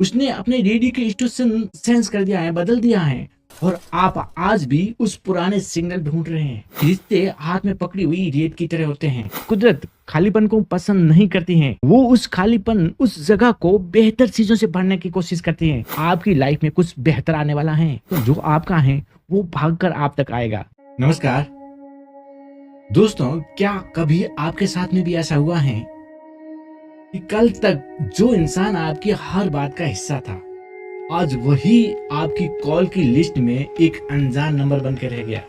उसने अपने रेडियो के स्टेशन सेंस कर दिया है, बदल दिया है, और आप आज भी उस पुराने सिग्नल ढूंढ रहे हैं। रिश्ते हाथ में पकड़ी हुई रेत की तरह होते हैं। कुदरत खालीपन को पसंद नहीं करती है, वो उस खालीपन, उस जगह को बेहतर चीजों से भरने की कोशिश करती है। आपकी लाइफ में कुछ बेहतर आने वाला है, तो जो आपका है वो भागकर आप तक आएगा। नमस्कार दोस्तों, क्या कभी आपके साथ में भी ऐसा हुआ है कि कल तक जो इंसान आपकी हर बात का हिस्सा था, आज वही आपकी कॉल की लिस्ट में एक अनजान नंबर बनकर रह गया।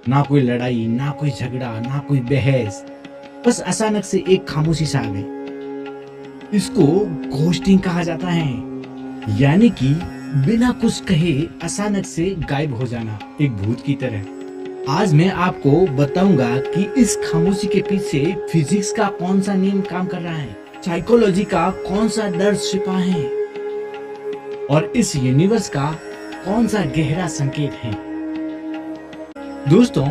ना कोई लड़ाई, ना कोई झगड़ा, ना कोई बहस, बस अचानक से एक खामोशी सा आ गई। इसको घोस्टिंग कहा जाता है, यानी कि बिना कुछ कहे अचानक से गायब हो जाना, एक भूत की तरह। आज मैं आपको बताऊंगा कि इस खामोशी के पीछे फिजिक्स का कौन सा नियम काम कर रहा है, साइकोलॉजी का कौन सा डर छिपा है, और इस यूनिवर्स का कौन सा गहरा संकेत है। दोस्तों,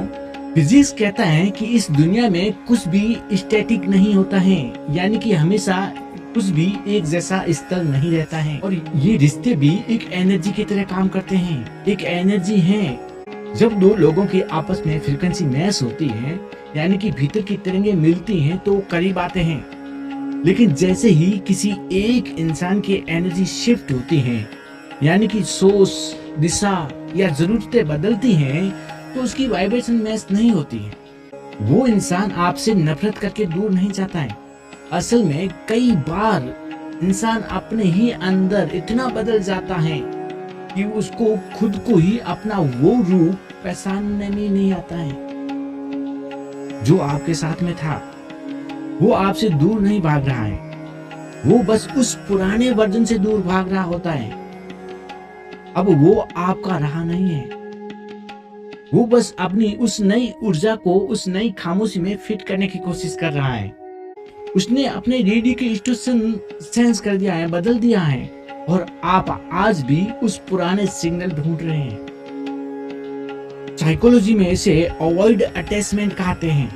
फिजिक्स कहता है कि इस दुनिया में कुछ भी स्टैटिक नहीं होता है, यानी कि हमेशा कुछ भी एक जैसा स्थिर नहीं रहता है। और ये रिश्ते भी एक एनर्जी की तरह काम करते हैं। एक एनर्जी है, जब दो लोगों के आपस में फ्रीक्वेंसी मैच होती है, यानी कि भीतर की तरंगे मिलती हैं, तो करीब आते हैं। लेकिन जैसे ही किसी एक इंसान की एनर्जी शिफ्ट होती है, यानी कि सोच, दिशा या जरूरतें बदलती हैं, तो उसकी वाइब्रेशन मैच नहीं होती है। वो इंसान आपसे नफरत करके दूर नहीं जाता है। असल में कई बार इंसान अपने ही अंदर इतना बदल जाता है कि उसको खुद को ही अपना वो रूप पहचानने में नहीं आता है। जो आपके साथ में था वो आपसे दूर नहीं भाग रहा है, वो बस उस पुराने वर्जन से दूर भाग रहा होता है। अब वो आपका रहा नहीं है, वो बस अपनी उस नई ऊर्जा को उस नई खामोशी में फिट करने की कोशिश कर रहा है। उसने अपने रेडियो के स्टेशन सेंस कर दिया है, बदल दिया है, और आप आज भी उस पुराने सिग्नल ढूंढ रहे हैं। साइकोलॉजी में इसे अवॉइड अटैचमेंट कहते हैं,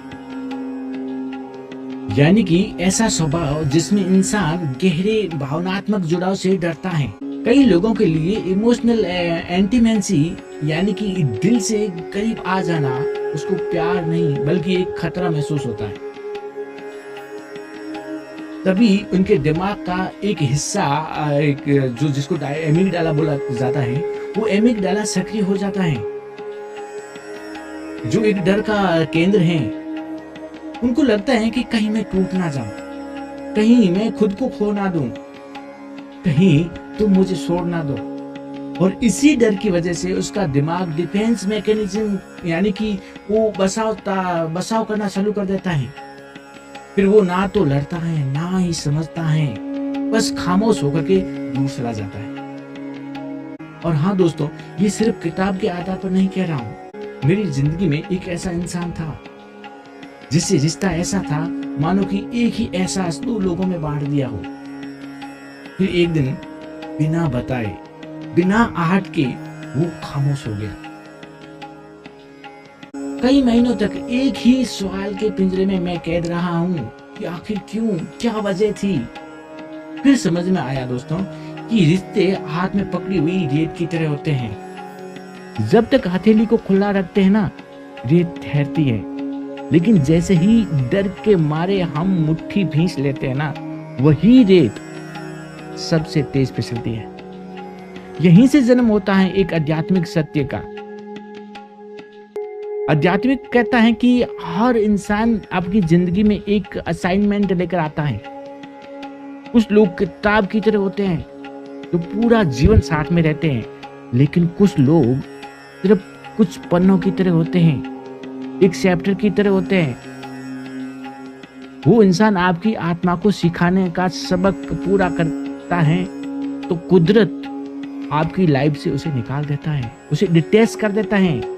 यानी कि ऐसा स्वभाव जिसमें इंसान गहरे भावनात्मक जुड़ाव से डरता है। कई लोगों के लिए इमोशनल इंटीमेसी, यानी कि दिल से करीब आ जाना, उसको प्यार नहीं बल्कि एक खतरा महसूस होता है। तभी उनके दिमाग का एक हिस्सा, जो जिसको एमिगडाला बोला जाता है, वो एमिगडाला सक्रिय हो जाता है, जो एक डर का केंद्र है। उनको लगता है कि कहीं मैं टूट ना जाऊं, कहीं मैं खुद को खो ना दूं, कहीं तुम मुझे छोड़ ना दो। और इसी डर की वजह से उसका दिमाग डिफेंस मैकेनिज्म, यानी कि वो बचाव करना चालू कर देता है। फिर वो ना तो लड़ता है, ना ही समझता है, बस खामोश होकर के दूर चला जाता है। और हाँ दोस्तों, ये सिर्फ किताब के आधार पर नहीं कह रहा हूँ। मेरी जिंदगी में एक ऐसा इंसान था जिससे रिश्ता ऐसा था मानो कि एक ही एहसास दो लोगों में बांट दिया हो। फिर एक दिन बिना बताए, बिना आहट के वो खामोश हो गया। कई महीनों तक एक ही सवाल के पिंजरे में मैं कैद रहा हूँ कि आखिर क्यों, क्या वजह थी। फिर समझ में आया दोस्तों कि रिश्ते हाथ में पकड़ी हुई रेत की तरह होते हैं। जब तक हथेली को खुला रखते हैं ना, रेत ठहरती है, लेकिन जैसे ही डर के मारे हम मुट्ठी भींच लेते हैं ना, वही रेत सबसे तेज फिसलती है। यहीं से जन्म होता है एक आध्यात्मिक सत्य का। आध्यात्मिक कहता है कि हर इंसान अपनी जिंदगी में एक असाइनमेंट लेकर आता है। कुछ लोग किताब की तरह होते हैं जो पूरा जीवन साथ में रहते हैं, लेकिन कुछ लोग सिर्फ कुछ पन्नों की तरह होते हैं, एक चैप्टर की तरह होते हैं। वो इंसान आपकी आत्मा को सिखाने का सबक पूरा करता है, तो कुदरत आपकी लाइफ से उसे निकाल देता है, उसे डिटैच कर देता है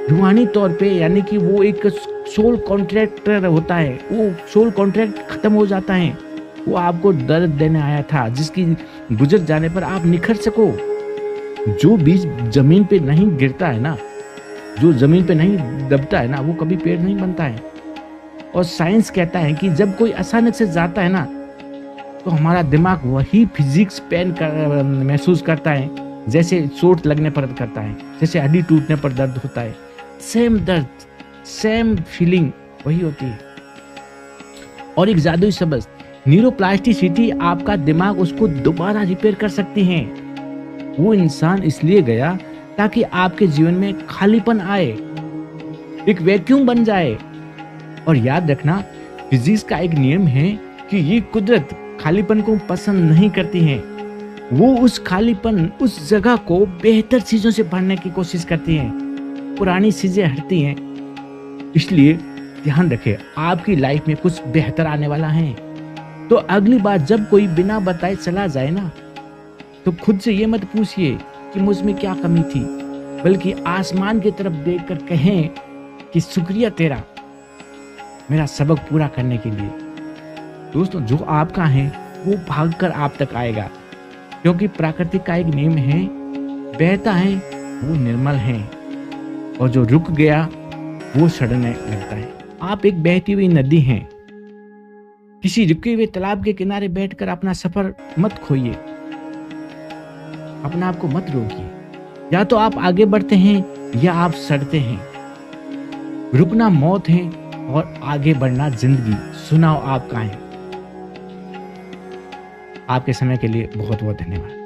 रूहानी तौर पे, यानी कि वो एक सोल कॉन्ट्रैक्टर होता है। वो सोल कॉन्ट्रैक्ट खत्म हो जाता है। वो आपको दर्द देने आया था, जिसकी गुजर जाने पर आप निखर सको। जो बीज जमीन पे नहीं गिरता है ना, जो जमीन पे नहीं दबता है ना, वो कभी पेड़ नहीं बनता है। और साइंस कहता है कि जब कोई अचानक से जाता है ना, तो हमारा दिमाग वही फिजिक्स पेन महसूस करता है जैसे चोट लगने पर करता है, जैसे हड्डी टूटने पर दर्द होता है। सेम दर्द, सेम फीलिंग वही होती है। और एक जादुई शब्द न्यूरोप्लास्टिसिटी, आपका दिमाग उसको दोबारा रिपेयर कर सकती है। वो इंसान इसलिए गया ताकि आपके जीवन में खालीपन आए, एक वैक्यूम बन जाए। और याद रखना, फिजिक्स का एक नियम है कि ये कुदरत खालीपन को पसंद नहीं करती है। वो उस खालीपन, उस जगह को बेहतर चीजों से भरने की कोशिश करती है। पुरानी चीजें हटती हैं। इसलिए ध्यान रखें, आपकी लाइफ में कुछ बेहतर आने वाला है। तो अगली बार जब कोई बिना बताए चला जाए ना, तो खुद से ये मत पूछिए कि मुझ में क्या कमी थी, बल्कि आसमान की तरफ देखकर कहें कि शुक्रिया तेरा, मेरा सबक पूरा करने के लिए। दोस्तों, जो आपका है वो भागकर आप तक आएगा, क्योंकि प्रकृति का एक नियम है, बहता है वो निर्मल है, और जो रुक गया वो सड़ने लगता है। आप एक बहती हुई नदी हैं। किसी रुके हुए तालाब के किनारे बैठकर अपना सफर मत खोइए, अपने आप को मत रोकिए। या तो आप आगे बढ़ते हैं या आप सड़ते हैं। रुकना मौत है और आगे बढ़ना जिंदगी। चुनाव आपका है। आपके समय के लिए बहुत बहुत धन्यवाद।